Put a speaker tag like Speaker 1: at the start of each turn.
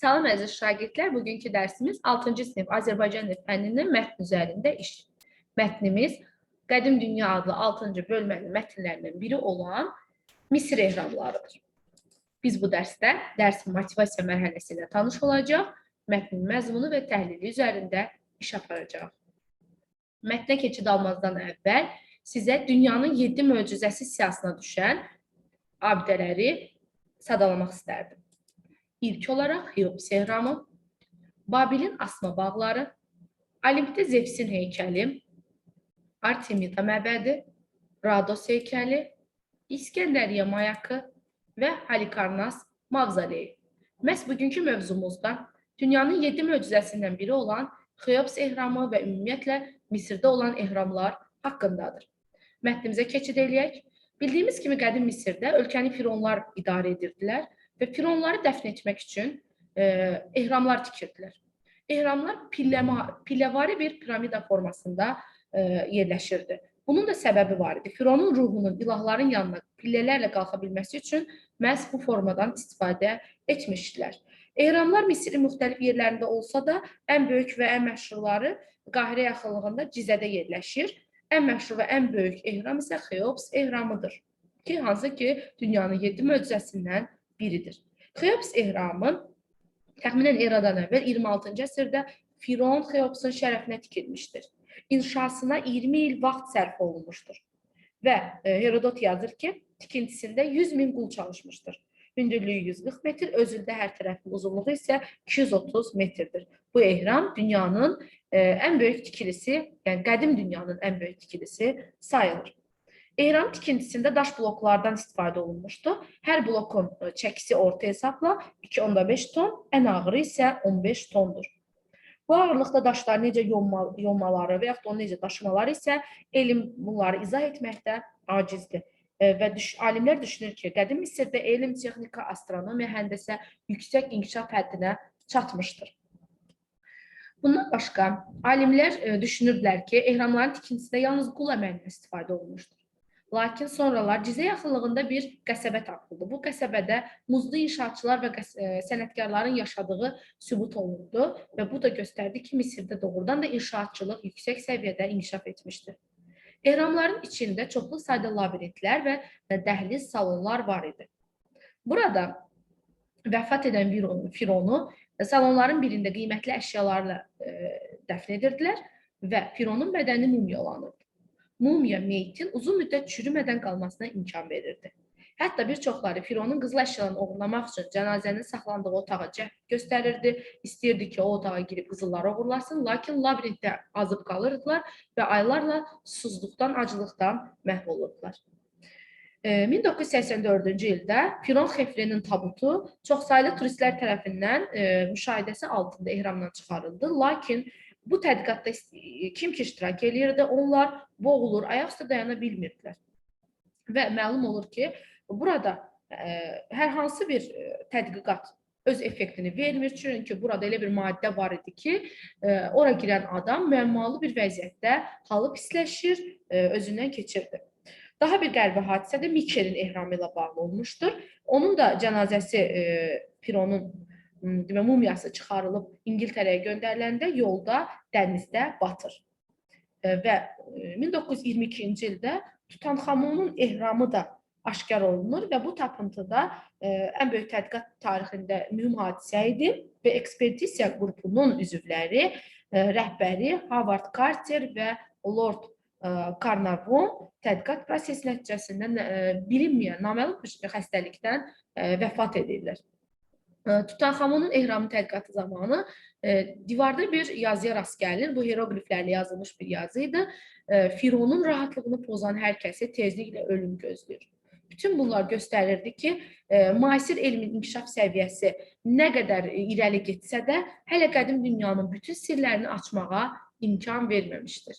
Speaker 1: Salam əziz şagirdlər, bugünkü dərsimiz 6-cı sinif Azərbaycan dil fənninin mətn üzərində iş. Mətnimiz Qədim Dünya adlı 6-cı bölmənin mətnlərindən biri olan Misir ehramlarıdır. Biz bu dərsdə dərsin motivasiya mərhələsi ilə tanış olacaq, mətnin məzmunu və təhlili üzərində iş aparacaq. Mətnə keçid almazdan əvvəl sizə dünyanın 7 möcüzəsi siyahısına düşən abidələri sadalamaq istərdim. İlk olaraq Xeops ehramı, Babilin asma bağları, Olimpdə Zevsin heykəli, Artemida məbədi, Rados heykəli, İskəndəriyyə mayakı və Halikarnas mavzoleyi. Məhz bugünkü mövzumuzda dünyanın 7 möcüzəsindən biri olan Xeops ehramı və ümumiyyətlə Misirdə olan ehramlar haqqındadır. Mətnimizə keçid eləyək. Bildiyimiz kimi qədim Misirdə ölkəni fironlar idarə edirdilər və fironları dəfn etmək üçün ehramlar tikirdilər. Ehramlar pilləvari bir piramida formasında yerləşirdi. Bunun da səbəbi var idi. Fironun ruhunun ilahların yanına pillələrlə qalxa bilməsi üçün məhz bu formadan istifadə etmişdilər. Ehramlar Misirin müxtəlif yerlərində olsa da, ən böyük və ən məşhurları Qahirə yaxınlığında Cizədə yerləşir. Ən məşhur və ən böyük ehram isə Xeops ehramıdır. Hansı ki, dünyanın 7 möcüzəsindən biridir. Xeops ehramı təxminən eradan əvvəl 26-cı əsrdə Firon Xeopsun şərəfinə tikilmişdir. İnşasına 20 il vaxt sərf olunmuşdur. Və Herodot yazır ki, tikintisində 100.000 qul çalışmışdır. Hündürlüyü 140 metr, özündə hər tərəfin uzunluğu isə 230 metrdir. Bu ehram dünyanın ən böyük tikilisi, yəni qədim dünyanın ən böyük tikilisi sayılır. Ehram tikintisində daş bloklardan istifadə olunmuşdu. Hər blokun çəkisi orta hesabla 2,5 ton, ən ağırı isə 15 tondur. Bu ağırlıqda daşları necə yonmaları və yaxud da onu necə daşımaları isə elm bunları izah etməkdə acizdir. Və alimlər düşünür ki, qədim Misirdə elm, texnika, astronomiya, həndəsə yüksək inkişaf həddinə çatmışdır. Bundan başqa, alimlər düşünürdülər ki, ehramların tikintisində yalnız qul əməlindən istifadə olunmuşdur. Lakin sonralar Cizə yaxınlığında bir qəsəbə tapıldı. Bu qəsəbədə muzlu inşaatçılar və sənətkarların yaşadığı sübut olundu və bu da göstərdi ki, Misirdə doğrudan da inşaatçılıq yüksək səviyyədə inkişaf etmişdir. Ehramların içində çoxlu sayda labirintlər və dəhliz salonlar var idi. Burada vəfat edən Fironu salonların birində qiymətli əşyalarla dəfn edirdilər və Fironun bədəni mumyalanırdı. Mumya meytin uzun müddət çürümədən qalmasına imkan verirdi. Hətta bir çoxları Fironun qızıl əşyalarını oğurlamaq üçün cənazənin saxlandığı otağa cəhd göstərirdi, istəyirdi ki, o otağa girib qızılları oğurlasın, lakin labirintdə azıb qalırdılar və aylarla susuzluqdan, acılıqdan məhv olurdular. 1984-cü ildə Firon Xefrenin tabutu çoxsaylı turistlər tərəfindən müşahidəsi altında ehramdan çıxarıldı, lakin bu tədqiqatda kim ki iştirak edirdi, onlar boğulur, ayaq üstə dayana bilmirdilər. Və məlum olur ki, burada hər hansı bir tədqiqat öz effektini vermir, çünki burada elə bir maddə var idi ki, ora girən adam müəmmalı bir vəziyyətdə halı pisləşir, özündən keçirdi. Daha bir qəribə hadisə də Mikerin ehramı ilə bağlı olmuşdur. Onun da cənazəsi Fironun mumyası çıxarılıb İngiltərəyə göndəriləndə yolda dənizdə batır. Və 1922-ci ildə Tutanxamonun ehramı da aşkar olunur və bu tapıntıda ən böyük tədqiqat tarixində mühüm hadisə idi və ekspedisiya qrupunun üzvləri, rəhbəri Howard Carter və Lord Carnarvon tədqiqat prosesi nəticəsində bilinməyən naməlum xəstəlikdən vəfat edirlər. Tutanxamonun ehramı tədqiqatı zamanı divarda bir yazıya rast gəlir. Bu hieroqliflərlə yazılmış bir yazı idi. Fironun rahatlığını pozan hər kəsi tezliklə ölüm gözləyir. Bütün bunlar göstərirdi ki, müasir elmin inkişaf səviyyəsi nə qədər irəli getsə də, hələ qədim dünyanın bütün sirlərini açmağa imkan verməmişdir.